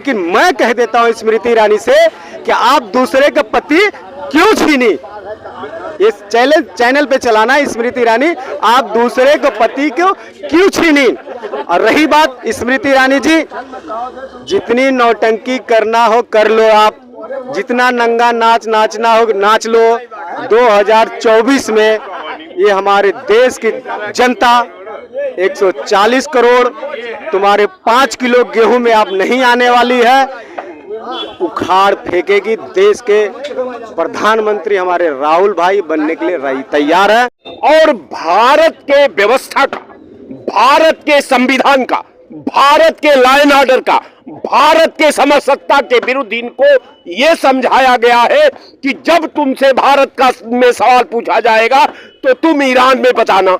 लेकिन मैं कह देता हूं स्मृति ईरानी से कि आप दूसरे का पति क्यों छीनी। इस चैनल पे चलाना है स्मृति ईरानी, आप दूसरे को पति को क्यों छीनी। और रही बात स्मृति ईरानी जी, जितनी नौटंकी करना हो कर लो, आप जितना नंगा नाचना हो नाच लो। 2024 में ये हमारे देश की जनता 140 करोड़ तुम्हारे 5 किलो गेहूं में आप नहीं आने वाली है, उखाड़ फेंकेगी। देश के प्रधानमंत्री हमारे राहुल भाई बनने के लिए तैयार है। और भारत के व्यवस्था का, भारत के संविधान का, भारत के लॉ एंड ऑर्डर का, भारत के समसत्ता के विरुद्ध इनको ये समझाया गया है कि जब तुमसे भारत का में सवाल पूछा जाएगा तो तुम ईरान में बताना,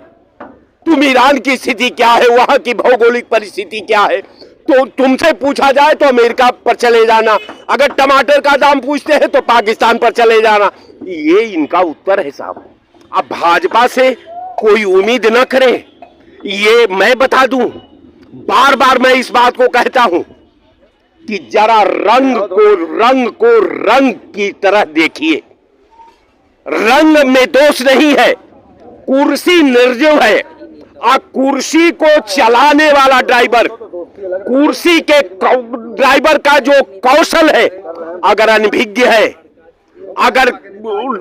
तुम ईरान की स्थिति क्या है, वहां की भौगोलिक परिस्थिति क्या है। तो तुमसे पूछा जाए तो अमेरिका पर चले जाना, अगर टमाटर का दाम पूछते हैं तो पाकिस्तान पर चले जाना। ये इनका उत्तर है साहब। अब भाजपा से कोई उम्मीद न करे, ये मैं बता दूं, बार बार मैं इस बात को कहता हूं कि जरा रंग को रंग की तरह देखिए। रंग में दोष नहीं है, कुर्सी निर्जीव है। कुर्सी को चलाने वाला ड्राइवर, कुर्सी के ड्राइवर का जो कौशल है, अगर अनभिज्ञ है, अगर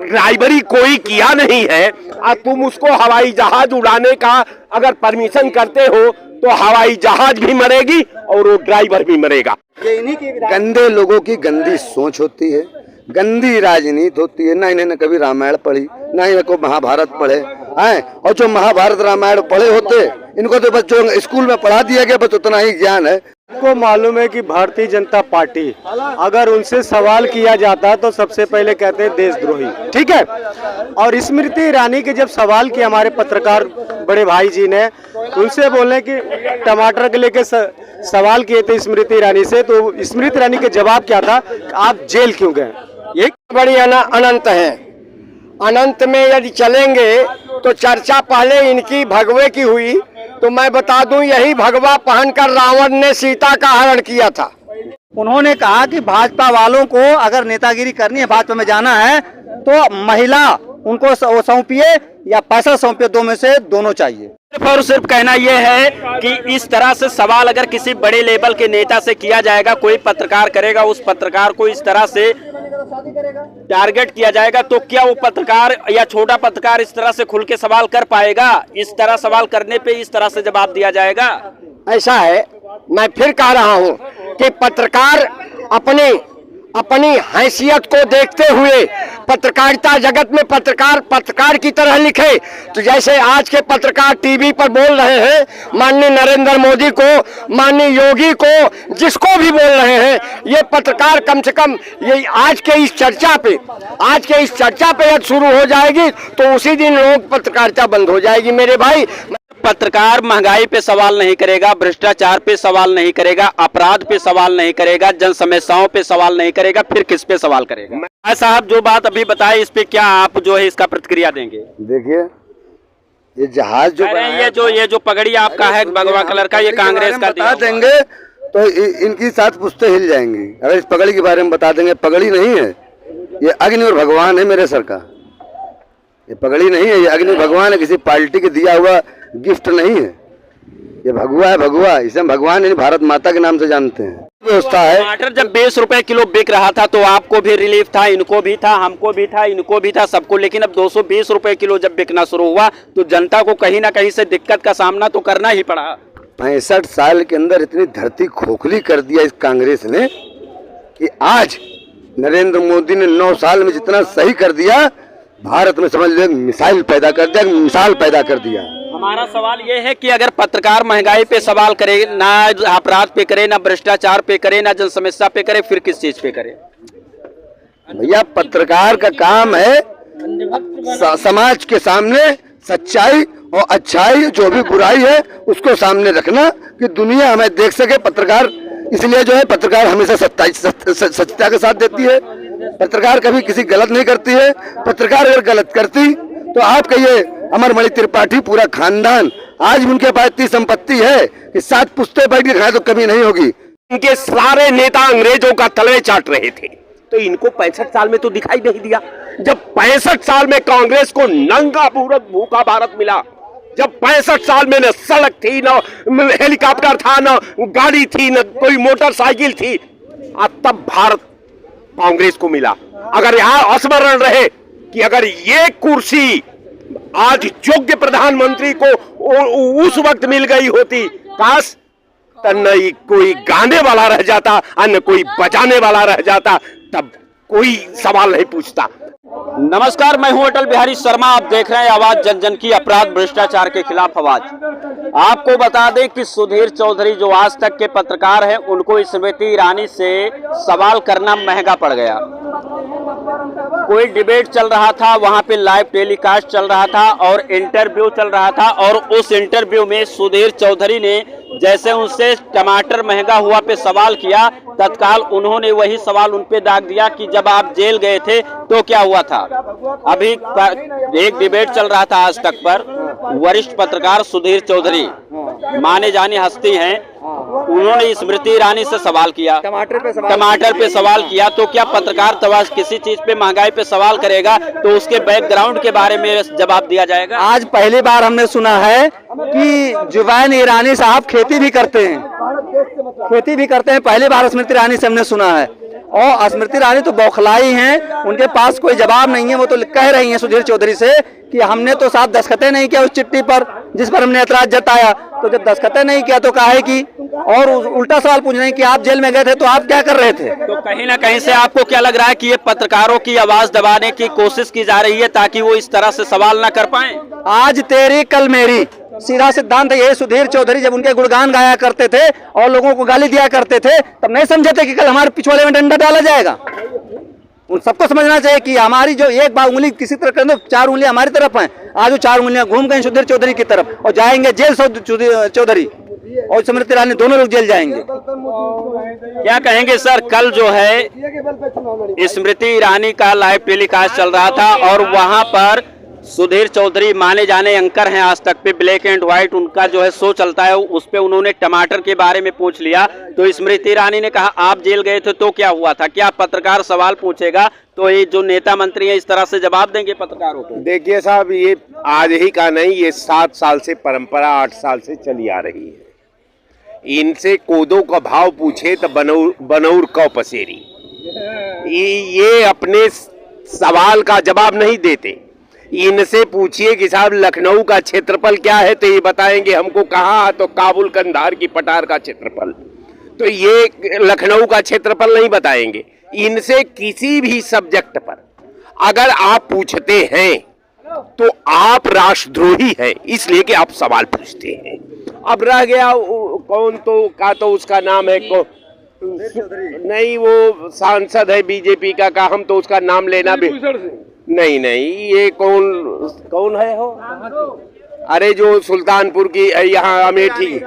ड्राइवरी कोई किया नहीं है, तुम उसको हवाई जहाज उड़ाने का अगर परमिशन करते हो तो हवाई जहाज भी मरेगी और वो ड्राइवर भी मरेगा। गंदे लोगों की गंदी सोच होती है, गंदी राजनीति होती है। ना इन्होंने कभी रामायण पढ़ी, ना इनको महाभारत पढ़े हैं। और जो महाभारत रामायण पढ़े होते, इनको तो बच्चों स्कूल में पढ़ा दिया गया, बस उतना ही ज्ञान है। को मालूम है कि भारतीय जनता पार्टी अगर उनसे सवाल किया जाता तो सबसे पहले कहते हैं देशद्रोही, ठीक है। और स्मृति ईरानी के जब सवाल किया हमारे पत्रकार बड़े भाई जी ने, उनसे बोले कि टमाटर के लेके सवाल किए थे स्मृति ईरानी से, तो स्मृति ईरानी के जवाब क्या था, आप जेल क्यों गए। ये बड़ी अनंत है। अनंत में यदि चलेंगे तो चर्चा पहले इनकी भगवे की हुई, तो मैं बता दूं यही भगवा पहनकर रावण ने सीता का हरण किया था। उन्होंने कहा कि भाजपा वालों को अगर नेतागिरी करनी है, भाजपा में जाना है, तो महिला उनको सौंपिए या पैसा सौंपिए, दो में से दोनों चाहिए। सिर्फ और सिर्फ कहना यह है कि इस तरह से सवाल अगर किसी बड़े लेवल के नेता से किया जाएगा, कोई पत्रकार करेगा, उस पत्रकार को इस तरह से टारगेट किया जाएगा, तो क्या वो पत्रकार या छोटा पत्रकार इस तरह से खुल के सवाल कर पाएगा। इस तरह सवाल करने पे इस तरह से जवाब दिया जाएगा। ऐसा है, मैं फिर कह रहा हूं कि पत्रकार अपनी हैसियत को देखते हुए पत्रकारिता जगत में पत्रकार की तरह लिखे। तो जैसे आज के पत्रकार टीवी पर बोल रहे हैं, माननीय नरेंद्र मोदी को, माननीय योगी को, जिसको भी बोल रहे हैं, ये पत्रकार कम से कम ये आज के इस चर्चा पे यदि शुरू हो जाएगी तो उसी दिन लोग पत्रकारिता बंद हो जाएगी। मेरे भाई, पत्रकार महंगाई पे सवाल नहीं करेगा, भ्रष्टाचार पे सवाल नहीं करेगा, अपराध पे सवाल नहीं करेगा, जन समस्याओं पे सवाल नहीं करेगा, फिर किस पे सवाल करेगा। भाई साहब जो बात अभी बताए, इस पे क्या आप जो है इसका प्रतिक्रिया देंगे। देखिए, ये जहाज जो ये जो पगड़ी आपका है भगवा कलर का, ये कांग्रेस का बता देंगे तो इनकी साथ पुश्ते हिल जाएंगी। अगर इस पगड़ी के बारे में बता देंगे, पगड़ी नहीं है, ये अग्नि और भगवान है मेरे सर का। ये पगड़ी नहीं है, ये अग्नि भगवान है, किसी पार्टी के दिया हुआ गिफ्ट नहीं है। ये भगवा है, भगवा, इसे हम भगवान यानी भारत माता के नाम से जानते हैं। व्यवस्था है। टमाटर जब 20 रुपए किलो बिक रहा था तो आपको भी रिलीफ था, इनको भी था, हमको भी था, इनको भी था, सबको। लेकिन अब 220 रुपए किलो जब बिकना शुरू हुआ तो जनता को कहीं ना कहीं से दिक्कत का सामना तो करना ही पड़ा। 65 साल के अंदर इतनी धरती खोखली कर दिया इस कांग्रेस ने कि आज नरेंद्र मोदी ने 9 साल में जितना सही कर दिया, भारत में समझ लो मिसाइल पैदा कर दिया, मिसाल पैदा कर दिया। हमारा सवाल ये है कि अगर पत्रकार महंगाई पे सवाल करे, ना अपराध पे करे, ना भ्रष्टाचार पे करे, ना जन समस्या पे करे, फिर किस चीज पे करे। भैया, पत्रकार का काम है समाज के सामने सच्चाई और अच्छाई, जो भी बुराई है उसको सामने रखना कि दुनिया हमें देख सके। पत्रकार इसलिए जो है, पत्रकार हमेशा सत्यता के साथ देती है। पत्रकार कभी किसी गलत नहीं करती है। पत्रकार अगर गलत करती तो आप कहिए अमरमणि त्रिपाठी पूरा खानदान, आज भी उनके पास इतनी संपत्ति है कि 7 पुश्ते बैठ के खाए तो कभी नहीं होगी। इनके सारे नेता अंग्रेजों का तलवे चाट रहे थे, तो इनको 65 साल में तो दिखाई नहीं दिया। जब 65 साल में कांग्रेस को नंगा भूखा भारत मिला, जब 65 साल में न सड़क थी, न हेलीकॉप्टर था, न गाड़ी थी, न कोई मोटरसाइकिल थी, अब तब भारत कांग्रेस को मिला। अगर यहां स्मरण रहे कि अगर ये कुर्सी आज योग्य प्रधानमंत्री को उस वक्त मिल गई होती, काश तो न कोई गाने वाला रह जाता, न कोई बजाने वाला रह जाता, तब कोई सवाल नहीं पूछता। नमस्कार, मैं हूं अटल बिहारी शर्मा। आप देख रहे हैं आवाज जन जन की, अपराध भ्रष्टाचार के खिलाफ आवाज। आपको बता दें कि सुधीर चौधरी जो आज तक के पत्रकार हैं, उनको स्मृति ईरानी से सवाल करना महंगा पड़ गया। कोई डिबेट चल रहा था, वहां पे लाइव टेलीकास्ट चल रहा था और इंटरव्यू चल रहा था, और उस इंटरव्यू में सुधीर चौधरी ने जैसे उनसे टमाटर महंगा हुआ पे सवाल किया, तत्काल उन्होंने वही सवाल उन पे दाग दिया कि जब आप जेल गए थे तो क्या हुआ था। अभी एक डिबेट चल रहा था आज तक पर, वरिष्ठ पत्रकार सुधीर चौधरी माने जाने हस्ती हैं, उन्होंने स्मृति ईरानी से सवाल किया, टमाटर पे सवाल किया। तो क्या पत्रकार तवाज किसी चीज पे, महंगाई पे सवाल करेगा तो उसके बैकग्राउंड के बारे में जवाब दिया जाएगा। आज पहली बार हमने सुना है कि जुबैन ईरानी साहब खेती भी करते हैं, पहली बार स्मृति ईरानी से हमने सुना है। और स्मृति ईरानी तो बौखलाई हैं, उनके पास कोई जवाब नहीं है। वो तो कह रही हैं सुधीर चौधरी से कि हमने तो साथ दस्तखतें नहीं किया उस चिट्ठी पर जिस पर हमने ऐतराज जताया, तो जब दस्तखतें नहीं किया तो काहे की, और उल्टा सवाल पूछ रहे हैं कि आप जेल में गए थे तो आप क्या कर रहे थे। तो कहीं ना कहीं से आपको क्या लग रहा है कि ये पत्रकारों की आवाज दबाने की कोशिश की जा रही है ताकि वो इस तरह से सवाल ना कर पाए। आज तेरी कल मेरी, सीधा सिद्धांत है ये। सुधीर चौधरी जब उनके गुणगान गाया करते थे और लोगों को गाली दिया करते थे, तब नहीं समझे थे कि कल हमारे पिछवाड़े में डंडा डाला जाएगा। उन सबको समझना चाहिए कि हमारी जो एक बार उंगली किसी तरह कर दो, 4 उंगलियां हमारी तरफ हैं। आज वो 4 उंगलियां घूम गई सुधीर चौधरी की तरफ और जाएंगे जेल चौधरी और स्मृति ईरानी, दोनों लोग जेल जाएंगे। क्या कहेंगे सर, कल जो है स्मृति ईरानी का लाइव टेलीकास्ट चल रहा था और वहां पर सुधीर चौधरी माने जाने एंकर हैं आज तक पे, ब्लैक एंड व्हाइट उनका जो है शो चलता है, उस पे उन्होंने टमाटर के बारे में पूछ लिया। तो स्मृति ईरानी ने कहा आप जेल गए थे तो क्या हुआ था। क्या पत्रकार सवाल पूछेगा तो ये जो नेता मंत्री है इस तरह से जवाब देंगे पत्रकारों को। देखिए साहब, ये आज ही का नहीं, ये 7 साल से परंपरा 8 साल से चली आ रही है। इनसे कोदो का भाव पूछे तो बनौर कौ पसेरी, ये अपने सवाल का जवाब नहीं देते। इनसे पूछिए कि साहब लखनऊ का क्षेत्रफल क्या है, तो ये बताएंगे हमको कहाँ, तो काबुल कंधार की पठार का क्षेत्रफल, तो ये लखनऊ का क्षेत्रफल नहीं बताएंगे। इनसे किसी भी सब्जेक्ट पर अगर आप पूछते हैं तो आप राष्ट्रद्रोही हैं, इसलिए कि आप सवाल पूछते हैं। अब रह गया कौन, तो उसका नाम है नहीं, वो सांसद है बीजेपी का हम तो उसका नाम लेना भी नहीं, ये कौन है हो, अरे जो सुल्तानपुर की यहाँ अमेठी,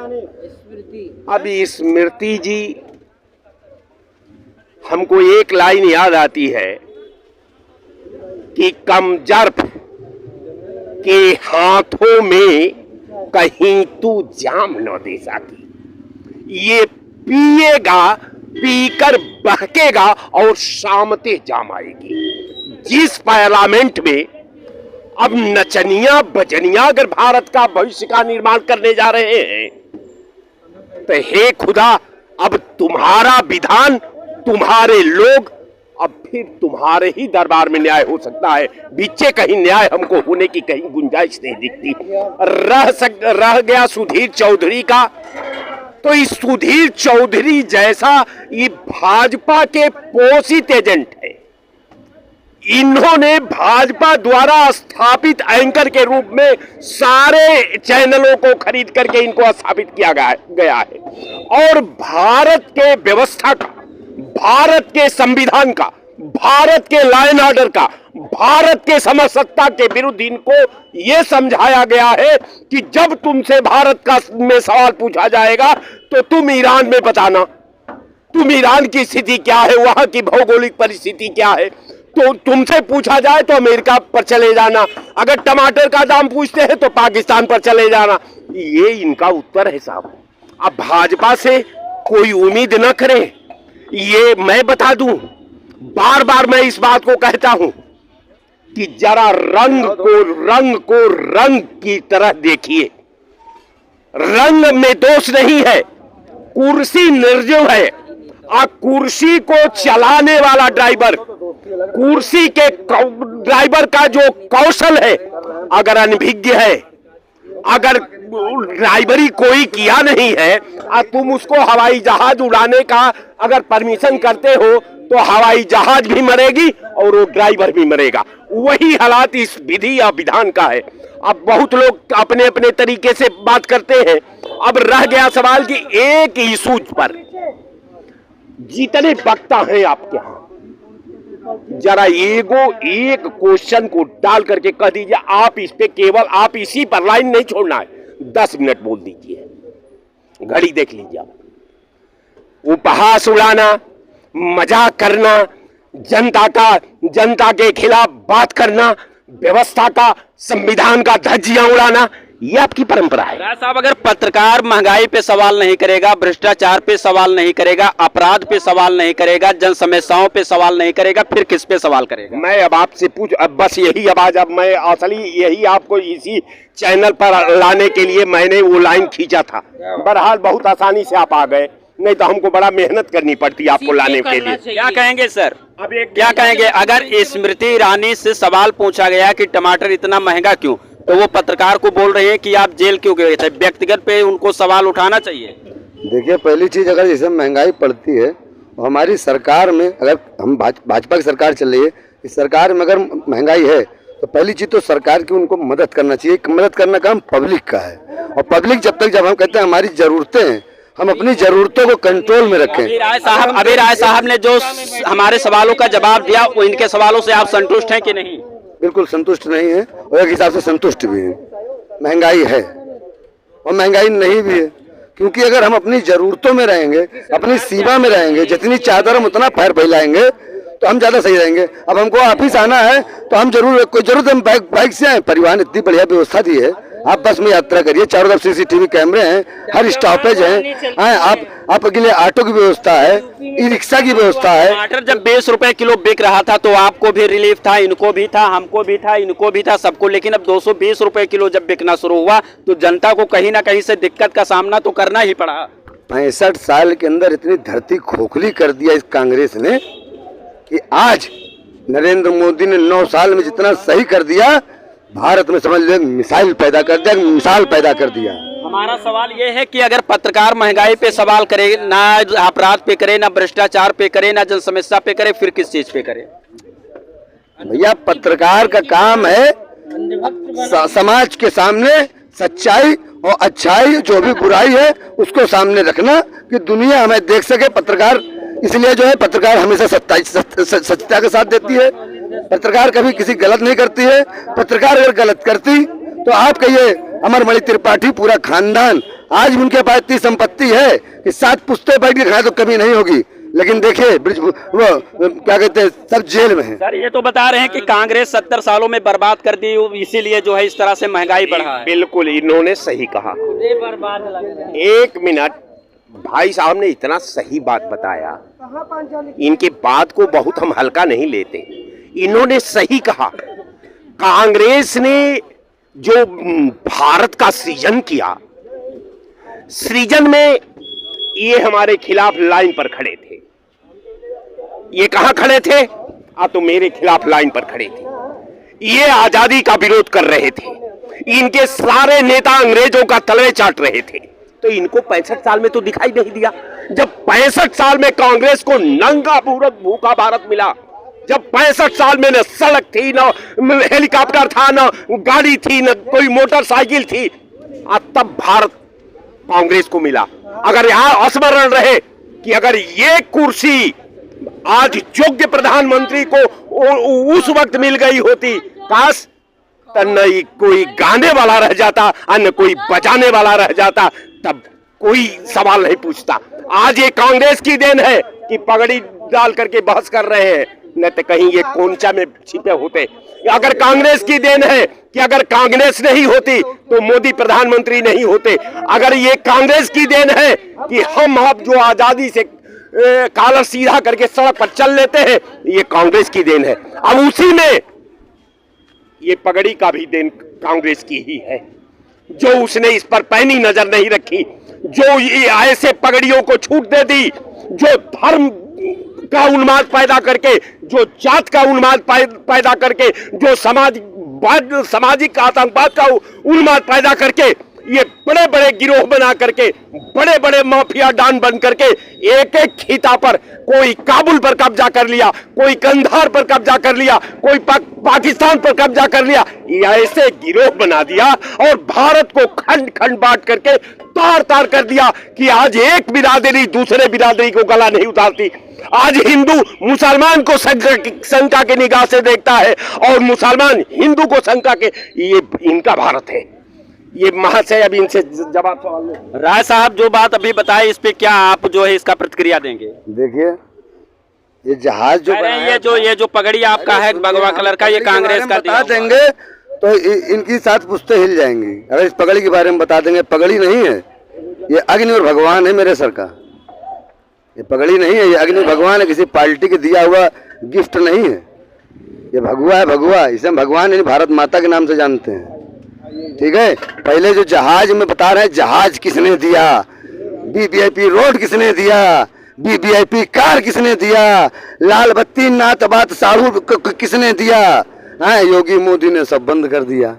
अभी स्मृति जी, हमको एक लाइन याद आती है कि कमजर्फ के हाथों में कहीं तू जाम न दे सकी। ये पिएगा, पीकर बहकेगा और शामते जाम आएगी। जिस पार्लियामेंट में अब नचनिया बजनिया अगर भारत का भविष्य का निर्माण करने जा रहे हैं, तो हे खुदा, अब तुम्हारा विधान, तुम्हारे लोग, अब फिर तुम्हारे ही दरबार में न्याय हो सकता है। बीचे कहीं न्याय हमको होने की कहीं गुंजाइश नहीं दिखती। रह गया सुधीर चौधरी का, तो इस सुधीर चौधरी जैसा ये भाजपा के पोषित एजेंट है। इन्होंने भाजपा द्वारा स्थापित एंकर के रूप में सारे चैनलों को खरीद करके इनको स्थापित किया गया है और भारत के व्यवस्था का, भारत के संविधान का, भारत के लॉ एंड ऑर्डर का, भारत के समसत्ता के विरुद्ध इनको यह समझाया गया है कि जब तुमसे भारत का में सवाल पूछा जाएगा तो तुम ईरान में बताना, तुम ईरान की स्थिति क्या है, वहां की भौगोलिक परिस्थिति क्या है। तो तुमसे पूछा जाए तो अमेरिका पर चले जाना, अगर टमाटर का दाम पूछते हैं तो पाकिस्तान पर चले जाना। ये इनका उत्तर है साहब। अब भाजपा से कोई उम्मीद न करे, ये मैं बता दूं। बार बार मैं इस बात को कहता हूं कि जरा रंग को रंग की तरह देखिए। रंग में दोष नहीं है, कुर्सी निर्जीव है। कुर्सी को चलाने वाला ड्राइवर, कुर्सी के ड्राइवर का जो कौशल है, अगर अनभिज्ञ है, अगर ड्राइवरी कोई किया नहीं है और तुम उसको हवाई जहाज उड़ाने का अगर परमिशन करते हो तो हवाई जहाज भी मरेगी और वो ड्राइवर भी मरेगा। वही हालात इस विधि या विधान का है। अब बहुत लोग अपने अपने तरीके से बात करते हैं। अब रह गया सवाल कि एक इशू पर जितने वक्ता हैं आपके यहां, जरा एक क्वेश्चन को डाल करके कह दीजिए, आप इस पे केवल आप इसी पर लाइन नहीं छोड़ना है, 10 मिनट बोल दीजिए, घड़ी देख लीजिए। आप उपहास उड़ाना, मजाक करना, जनता के खिलाफ बात करना, व्यवस्था का, संविधान का धज्जियां उड़ाना, ये आपकी परंपरा है। राय साहब, अगर पत्रकार महंगाई पे सवाल नहीं करेगा, भ्रष्टाचार पे सवाल नहीं करेगा, अपराध पे सवाल नहीं करेगा, जन समस्याओं पे सवाल नहीं करेगा, फिर किस पे सवाल करेगा? मैं अब आपसे अब बस यही आवाज, अब मैं असली यही आपको इसी चैनल पर लाने के लिए मैंने वो लाइन खींचा था। बहरहाल बहुत आसानी से आप आ गए, नहीं तो हमको बड़ा मेहनत करनी पड़ती है आपको लाने के लिए। क्या कहेंगे सर, अब क्या कहेंगे अगर स्मृति ईरानी से सवाल पूछा गया कि टमाटर इतना महंगा क्यों, तो वो पत्रकार को बोल रहे हैं कि आप जेल क्यों गए थे? व्यक्तिगत पे उनको सवाल उठाना चाहिए। देखिए, पहली चीज, अगर जैसे महंगाई पड़ती है और हमारी सरकार में, अगर हम भाजपा की सरकार चल रही है, इस सरकार में अगर महंगाई है तो पहली चीज तो सरकार की उनको मदद करना चाहिए। मदद करना काम पब्लिक का है, और पब्लिक जब हम कहते हैं हमारी जरूरतें हैं, हम अपनी जरूरतों को कंट्रोल में रखें। अभी राय साहब ने जो हमारे सवालों का जवाब दिया, वो इनके सवालों से आप संतुष्ट हैं कि नहीं? बिल्कुल संतुष्ट नहीं है, और एक हिसाब से संतुष्ट भी है। महंगाई है और महंगाई नहीं भी है, क्योंकि अगर हम अपनी जरूरतों में रहेंगे, अपनी सीमा में रहेंगे, जितनी चादर हम उतना पैर फैलाएंगे तो हम ज्यादा सही रहेंगे। अब हमको ऑफिस आना है तो हम जरूरत हम बाइक से आए, परिवहन इतनी बढ़िया व्यवस्था दी है, आप बस में यात्रा करिए, चारों तरफ CCTV कैमरे हैं, हर स्टॉपेज है, आप के लिए ऑटो की व्यवस्था है, ई रिक्शा की व्यवस्था है। टमाटर जब 20 रुपए किलो बिक रहा था तो आपको भी रिलीफ था, इनको भी था, हमको भी था, इनको भी था, सबको। लेकिन अब 220 रुपए किलो जब बिकना शुरू हुआ तो जनता को कहीं ना कहीं से दिक्कत का सामना तो करना ही पड़ा। 65 साल के अंदर इतनी धरती खोखली कर दिया इस कांग्रेस ने कि आज नरेंद्र मोदी ने 9 साल में जितना सही कर दिया, भारत में समझ लो मिसाइल पैदा कर दिया, मिसाल पैदा कर दिया। हमारा सवाल ये है कि अगर पत्रकार महंगाई पे सवाल करे, ना अपराध पे करे, ना भ्रष्टाचार पे करे, ना जन समस्या पे करे, फिर किस चीज पे करे? भैया, पत्रकार का काम है समाज के सामने सच्चाई और अच्छाई, जो भी बुराई है उसको सामने रखना कि दुनिया हमें देख सके। पत्रकार इसलिए जो है, पत्रकार हमेशा सच्चाई का साथ देती है। पत्रकार कभी किसी गलत नहीं करती है। पत्रकार अगर गलत करती तो आप कहिए अमरमणि त्रिपाठी पूरा खानदान, आज भी उनके पास इतनी संपत्ति है कि 7 पुश्ते बैठ के खाए तो कभी नहीं होगी, लेकिन देखिए वो क्या कहते हैं, सब जेल में है। सर, ये तो बता रहे हैं कि कांग्रेस 70 सालों में बर्बाद कर दी, इसीलिए जो है इस तरह से महंगाई बढ़ा है। बिल्कुल, इन्होंने सही कहा। 1 मिनट, भाई साहब ने इतना सही बात बताया, इनके बात को बहुत हम हल्का नहीं लेते। इन्होंने सही कहा, कांग्रेस ने जो भारत का सृजन किया, सृजन में ये हमारे खिलाफ लाइन पर खड़े थे। ये कहां खड़े थे? तो मेरे खिलाफ लाइन पर खड़े थे। ये आजादी का विरोध कर रहे थे। इनके सारे नेता अंग्रेजों का तलवे चाट रहे थे। तो इनको 65 साल में तो दिखाई नहीं दिया। जब 65 साल में कांग्रेस को नंगा पूरक भूखा भारत मिला, जब 65 साल में न सड़क थी, न हेलीकॉप्टर था, न गाड़ी थी, न कोई मोटरसाइकिल थी, तब भारत कांग्रेस को मिला। अगर यहां स्मरण रहे कि अगर ये कुर्सी आज योग्य प्रधानमंत्री को उस वक्त मिल गई होती, काश न कोई गाने वाला रह जाता, न कोई बजाने वाला रह जाता, तब कोई सवाल नहीं पूछता। आज ये कांग्रेस की देन है कि पगड़ी डाल करके बहस कर रहे हैं, न तो कहीं ये कोंचा में छिपे होते। अगर कांग्रेस की देन है कि अगर कांग्रेस नहीं होती तो मोदी प्रधानमंत्री नहीं होते। अगर ये कांग्रेस की देन है कि हम आप जो आजादी से कालर सीधा करके सड़क पर चल लेते हैं, ये कांग्रेस की देन है। अब उसी में ये पगड़ी का भी देन कांग्रेस की ही है, जो उसने इस पर पैनी नजर नहीं रखी, जो ये ऐसे पगड़ियों को छूट दे दी, जो धर्म का उन्माद पैदा करके, जो जात का उन्माद पैदा करके, जो सामाजिक आतंकवाद का उन्माद पैदा करके, ये बड़े बड़े गिरोह बना करके, बड़े बड़े माफिया डान बन करके एक एक खिता पर, कोई काबुल पर कब्जा कर लिया, कोई कंधार पर कब्जा कर लिया, कोई पाकिस्तान पर कब्जा कर लिया, ये ऐसे गिरोह बना दिया और भारत को खंड खंड बांट करके तार तार कर दिया कि आज एक बिरादरी दूसरे बिरादरी को गला नहीं उतारती। आज हिंदू मुसलमान को शंका के निगाह से देखता है और मुसलमान हिंदू को शंका के, ये इनका भारत है। ये महाशय अभी इनसे जवाब सवाल ले। राय साहब जो बात अभी बताए इस पे क्या आप जो है इसका प्रतिक्रिया देंगे? देखिए, ये जहाज जो ये जो पगड़ी आपका है भगवा कलर का, ये कांग्रेस का बता देंगे तो इनकी 7 पुश्तें हिल जाएंगी अगर इस पगड़ी के बारे में बता देंगे। पगड़ी नहीं है, ये अग्नि और भगवान है मेरे सर का। ये पगड़ी नहीं है, ये अग्नि भगवान है, किसी पार्टी के दिया हुआ गिफ्ट नहीं है। ये भगवा है, भगवा, इसे हम भगवान यानी भारत माता के नाम से जानते हैं। ठीक है, पहले जो जहाज में बता रहे हैं, जहाज किसने दिया, वीवीआईपी रोड किसने दिया, वीवीआईपी कार किसने दिया, लाल बत्ती नात बात साड़ू किसने दिया? हाँ, योगी मोदी ने सब बंद कर दिया।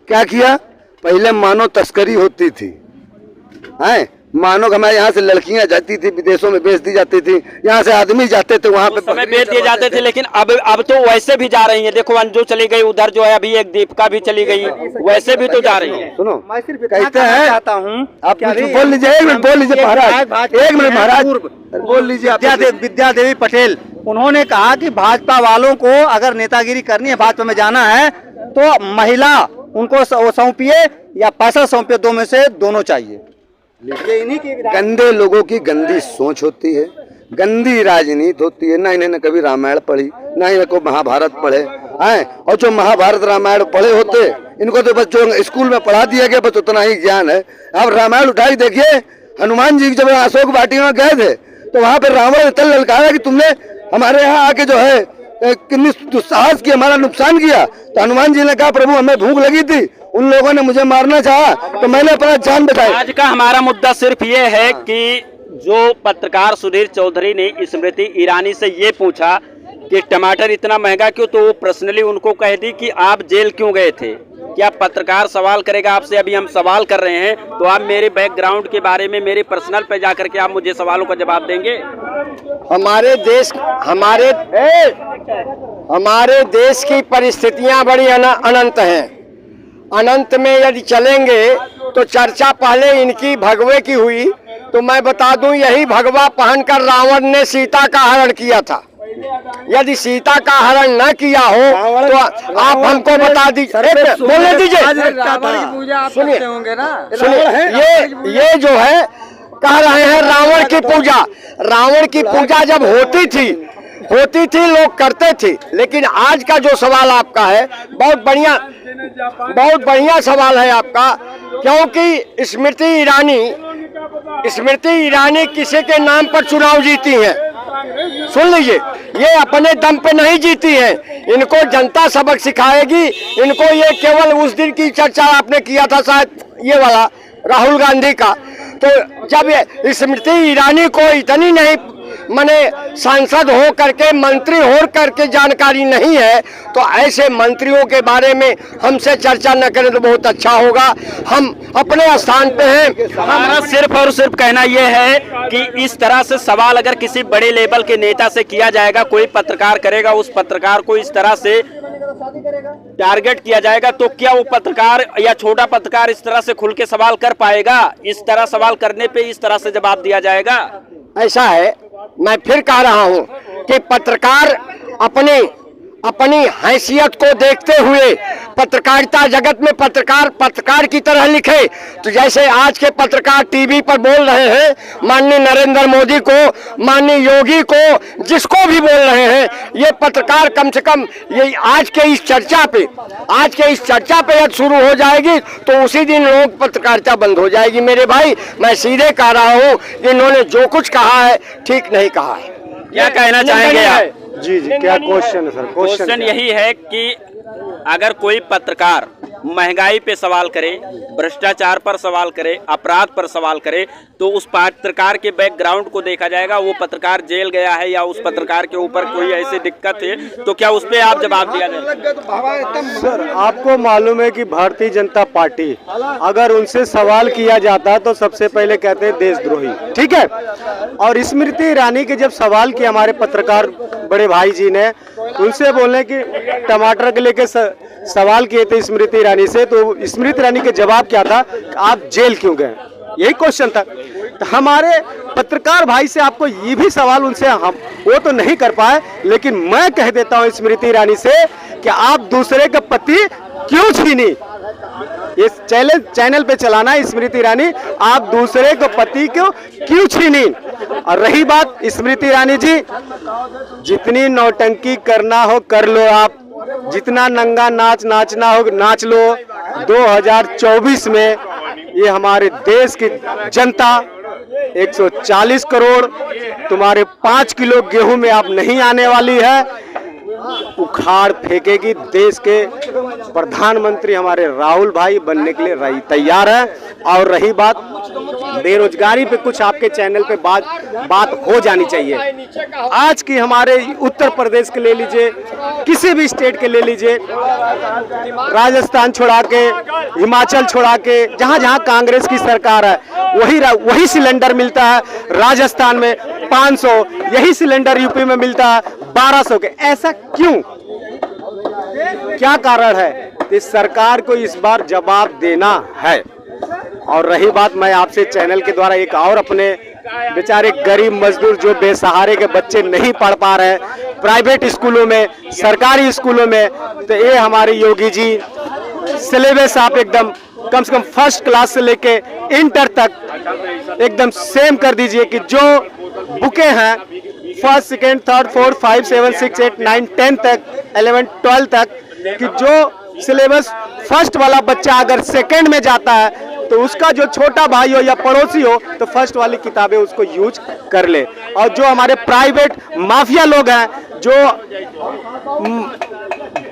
क्या किया? पहले मानव तस्करी होती थी, हैं, मानो कि हमारे यहाँ से लड़कियां जाती थी, विदेशों में बेच दी जाती थी, यहाँ से आदमी जाते थे वहाँ पे समय बेच दिए जाते थे, लेकिन अब तो वैसे भी जा रही है। देखो अंजू चली गई उधर, जो है अभी एक दीपिका भी चली गई, वैसे भी तो जा रही है। सुनो, मैं सिर्फ कहते हैं, चाहता हूँ आप बोल लीजिए, 1 मिनट बोल लीजिए महाराज, 1 मिनट महाराज बोल लीजिए। विद्या देवी पटेल, उन्होंने कहा कि भाजपा वालों को अगर नेतागिरी करनी है, भाजपा में जाना है, तो महिला उनको सौंपिए या पैसा सौंपिए, 2 में से दोनों चाहिए। गंदे लोगों की गंदी सोच होती है, गंदी राजनीति होती है। ना इन्होंने कभी रामायण पढ़ी, ना इनको महाभारत पढ़े हैं, और जो महाभारत रामायण पढ़े होते इनको तो बस जो स्कूल में पढ़ा दिया गया बस उतना ही ज्ञान है। अब रामायण उठाई देखिए, हनुमान जी जब अशोक वाटिका में गए थे तो वहाँ पे रावण ने तल ललकारा कि तुमने हमारे यहाँ आके जो है कितनी दुस्साहस की, हमारा नुकसान किया। तो हनुमान जी ने कहा, प्रभु हमें भूख लगी थी, उन लोगों ने मुझे मारना चाहा तो मैंने अपना जान बचाई। आज का हमारा मुद्दा सिर्फ ये है कि जो पत्रकार सुधीर चौधरी ने स्मृति ईरानी से ये पूछा कि टमाटर इतना महंगा क्यों, तो वो पर्सनली उनको कह दी कि आप जेल क्यों गए थे। क्या पत्रकार सवाल करेगा आपसे? अभी हम सवाल कर रहे हैं तो आप मेरे बैकग्राउंड के बारे में, मेरे पर्सनल पे जाकर के आप मुझे सवालों का जवाब देंगे? हमारे देश की परिस्थितियां बड़ी अनंत हैं। अनंत में यदि चलेंगे तो चर्चा पहले इनकी भगवे की हुई, तो मैं बता दूं यही भगवा पहनकर रावण ने सीता का हरण किया था। यदि सीता का हरण न किया हो तो आप हमको बता दीजिए, बोलने दीजिए, सुनिए, ये जो है कह रहे हैं रावण की पूजा जब होती थी लोग करते थे। लेकिन आज का जो सवाल आपका है बहुत बढ़िया सवाल है आपका, क्योंकि स्मृति ईरानी किसी के नाम पर चुनाव जीती हैं। सुन लीजिए, ये अपने दम पे नहीं जीती हैं, इनको जनता सबक सिखाएगी। इनको ये केवल उस दिन की चर्चा आपने किया था शायद ये वाला राहुल गांधी का, तो जब स्मृति ईरानी को इतनी नहीं माने सांसद हो करके, मंत्री हो करके जानकारी नहीं है, तो ऐसे मंत्रियों के बारे में हमसे चर्चा न करें तो बहुत अच्छा होगा। हम अपने स्थान पे हैं। हमारा सिर्फ और सिर्फ कहना यह है कि इस तरह से सवाल अगर किसी बड़े लेवल के नेता से किया जाएगा, कोई पत्रकार करेगा, उस पत्रकार को इस तरह से टारगेट किया जाएगा, तो क्या वो पत्रकार या छोटा पत्रकार इस तरह से खुल के सवाल कर पाएगा? इस तरह सवाल करने पे इस तरह से जवाब दिया जाएगा? ऐसा है, मैं फिर कह रहा हूं कि पत्रकार अपनी हैसियत को देखते हुए पत्रकारिता जगत में पत्रकार की तरह लिखे। तो जैसे आज के पत्रकार टीवी पर बोल रहे हैं, माननीय नरेंद्र मोदी को, माननीय योगी को, जिसको भी बोल रहे हैं, ये पत्रकार कम से कम ये आज के इस चर्चा पे यदि शुरू हो जाएगी तो उसी दिन लोग पत्रकारिता बंद हो जाएगी। मेरे भाई, मैं सीधे कह रहा हूँ, इन्होंने जो कुछ कहा है ठीक नहीं कहा है। क्या कहना चाहेंगे आप? जी क्या क्वेश्चन है सर? क्वेश्चन यही है कि अगर कोई पत्रकार महंगाई पे सवाल करे, भ्रष्टाचार पर सवाल करे, अपराध पर सवाल करे, तो उस पत्रकार के बैकग्राउंड को देखा जाएगा, वो पत्रकार जेल गया है या उस पत्रकार के ऊपर कोई ऐसी दिक्कत है, तो क्या उस पर आप जवाब दिया जाएगा? सर, आपको मालूम है कि भारतीय जनता पार्टी अगर उनसे सवाल किया जाता तो सबसे पहले कहते हैं देशद्रोही, ठीक है। और स्मृति ईरानी के जब सवाल किया हमारे पत्रकार बड़े भाई जी ने, उनसे बोलने कि टमाटर के लेके सवाल किए थे स्मृति ईरानी से, तो स्मृति ईरानी के जवाब क्या था? आप जेल क्यों गए? यही क्वेश्चन था। तो हमारे पत्रकार भाई से आपको ये भी सवाल उनसे हम वो तो नहीं कर पाए, लेकिन मैं कह देता हूं स्मृति ईरानी से कि आप दूसरे का पति क्यों छीनी? इस चैनल पे चलाना स्मृति ईरानी, आप दूसरे को पति को क्यों छीनी? और रही बात स्मृति ईरानी जी, जितनी नौटंकी करना हो कर लो, आप जितना नंगा नाचना हो नाच लो। 2024 में ये हमारे देश की जनता 140 करोड़ तुम्हारे 5 किलो गेहूं में आप नहीं आने वाली है, उखाड़ फेंकेगी। देश के प्रधानमंत्री हमारे राहुल भाई बनने के लिए तैयार है। और रही बात बेरोजगारी पे, कुछ आपके चैनल पे बात हो जानी चाहिए। आज की हमारे उत्तर प्रदेश के ले लीजिए, किसी भी स्टेट के ले लीजिए, राजस्थान छोड़ा के, हिमाचल छोड़ा के, जहां जहां कांग्रेस की सरकार है वही सिलेंडर मिलता है। राजस्थान में 500, यही सिलेंडर यूपी में मिलता है 1200 के। ऐसा क्यों? क्या कारण है? इस सरकार को इस बार जवाब देना है। और रही बात, मैं आपसे चैनल के द्वारा एक और अपने बेचारे गरीब मजदूर जो बेसहारे के बच्चे नहीं पढ़ पा रहे हैं प्राइवेट स्कूलों में, सरकारी स्कूलों में, तो ये हमारे योगी जी सिलेबस आप एकदम कम से कम फर्स्ट क्लास से लेके इंटर तक एकदम सेम कर दीजिए कि जो बुकें हैं फर्स्ट, सेकेंड, थर्ड, फोर्थ, 5, 7, 6, 8, 9, 10 तक, 11, 12 तक, कि जो सिलेबस फर्स्ट वाला बच्चा अगर सेकेंड में जाता है तो उसका जो छोटा भाई हो या पड़ोसी हो तो फर्स्ट वाली किताबें उसको यूज कर ले। और जो हमारे प्राइवेट माफिया लोग हैं जो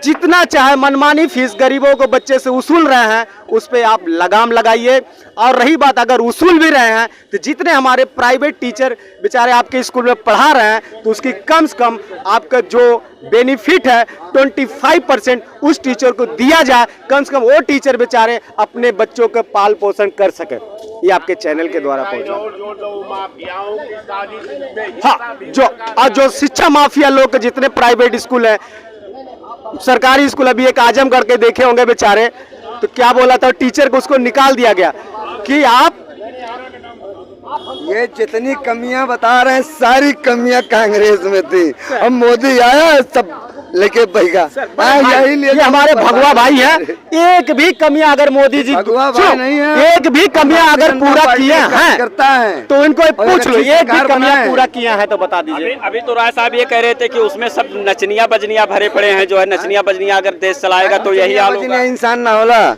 जितना चाहे मनमानी फीस गरीबों को बच्चे से उसूल रहे हैं, उस पे आप लगाम लगाइए। और रही बात, अगर उसूल भी रहे हैं तो जितने हमारे प्राइवेट टीचर बेचारे आपके स्कूल में पढ़ा रहे हैं तो उसकी कम से कम आपका जो बेनिफिट है 25% उस टीचर को दिया जाए, कम से कम वो टीचर बेचारे अपने बच्चों का पाल पोषण कर सके। ये आपके चैनल के द्वारा पहुंचा। हाँ, जो शिक्षा माफिया लोग के जितने प्राइवेट स्कूल है, सरकारी स्कूल, अभी एक आजमगढ़ के देखे होंगे बेचारे, तो क्या बोला था टीचर को, उसको निकाल दिया गया कि आप ये जितनी कमियां बता रहे हैं सारी कमियां कांग्रेस में थी। अब मोदी आया सब लेके बहेगा। ये हमारे भगवा भाई हैं, एक भी कमियां अगर मोदी जी भगवा भाई नहीं है, एक भी कमियां अगर पूरा किए हैं करता है तो इनको पूछ लो, एक भी कमियां पूरा किया है तो बता दीजिए। अभी तो राय साहब ये कह रहे थे कि उसमें सब नचनिया बजनिया भरे पड़े हैं, जो है नचनिया बजनिया अगर देश चलाएगा तो यही हाल होगा। इंसान ना होला,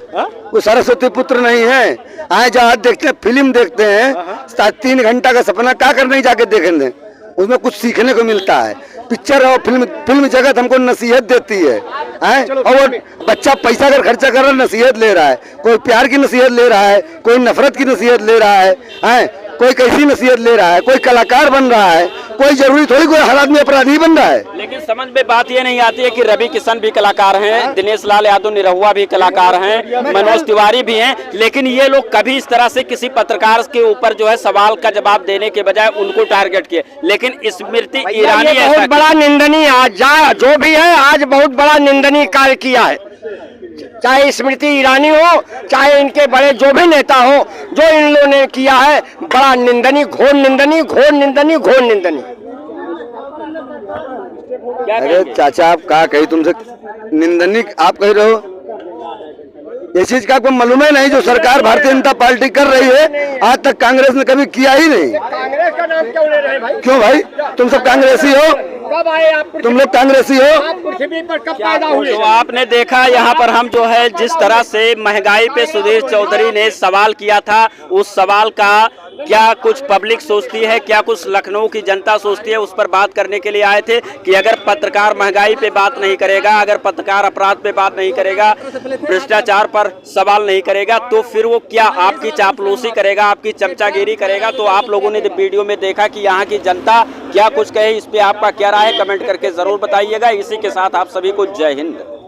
वो सरस्वती पुत्र नहीं है। आज जहाँ देखते हैं, फिल्म देखते हैं, 3 घंटा का सपना क्या करने जाके देखेंगे, उसमें कुछ सीखने को मिलता है। पिक्चर और फिल्म जगत हमको नसीहत देती है, और वो बच्चा पैसा अगर खर्चा कर रहा है नसीहत ले रहा है, कोई प्यार की नसीहत ले रहा है, कोई नफरत की नसीहत ले रहा है, कोई कैसी नसीहत ले रहा है, कोई कलाकार बन रहा है, कोई जरूरी थोड़ी कोई हर आदमी अपराधी बन रहा है। लेकिन समझ में बात ये नहीं आती है कि रवि किशन भी कलाकार हैं, दिनेश लाल यादव निरहुआ भी कलाकार हैं, मनोज तिवारी भी हैं, लेकिन ये लोग कभी इस तरह से किसी पत्रकार के ऊपर जो है सवाल का जवाब देने के बजाय उनको टारगेट किए। लेकिन स्मृति ईरानी बहुत बड़ा निंदनीय, आज जो भी है आज बहुत बड़ा निंदनीय कार्य किया है, चाहे स्मृति ईरानी हो, चाहे इनके बड़े जो भी नेता हो, जो इन लोगों ने किया है बड़ा निंदनीय, घोर निंदनीय, घोर निंदनीय, घोर निंदनीय। क्या अरे कहेंगे? चाचा आप कहा कही तुमसे निंदनीय आप कह रहे हो, ये चीज का आपको मालूम है नहीं जो सरकार भारतीय जनता पार्टी कर रही है आज तक कांग्रेस ने कभी किया ही नहीं। कांग्रेस का नाम क्यों ले रहे हैं भाई? क्यों भाई, तुम सब कांग्रेसी हो, कब आए आप? तुम लोग कांग्रेसी हो। आप पृथ्वी पर कब पैदा हुए? तो आपने देखा यहाँ पर हम जो है जिस तरह से महंगाई पे सुधीर चौधरी ने सवाल किया था, उस सवाल का क्या कुछ पब्लिक सोचती है, क्या कुछ लखनऊ की जनता सोचती है, उस पर बात करने के लिए आए थे कि अगर पत्रकार महंगाई पे बात नहीं करेगा, अगर पत्रकार अपराध पे बात नहीं करेगा, भ्रष्टाचार पर सवाल नहीं करेगा, तो फिर वो क्या आपकी चापलूसी करेगा, आपकी चमचागिरी करेगा। तो आप लोगों ने वीडियो में देखा कि यहाँ की जनता क्या कुछ कहे, इस पे आपका क्या राय है, कमेंट करके जरूर बताइएगा। इसी के साथ आप सभी को जय हिंद।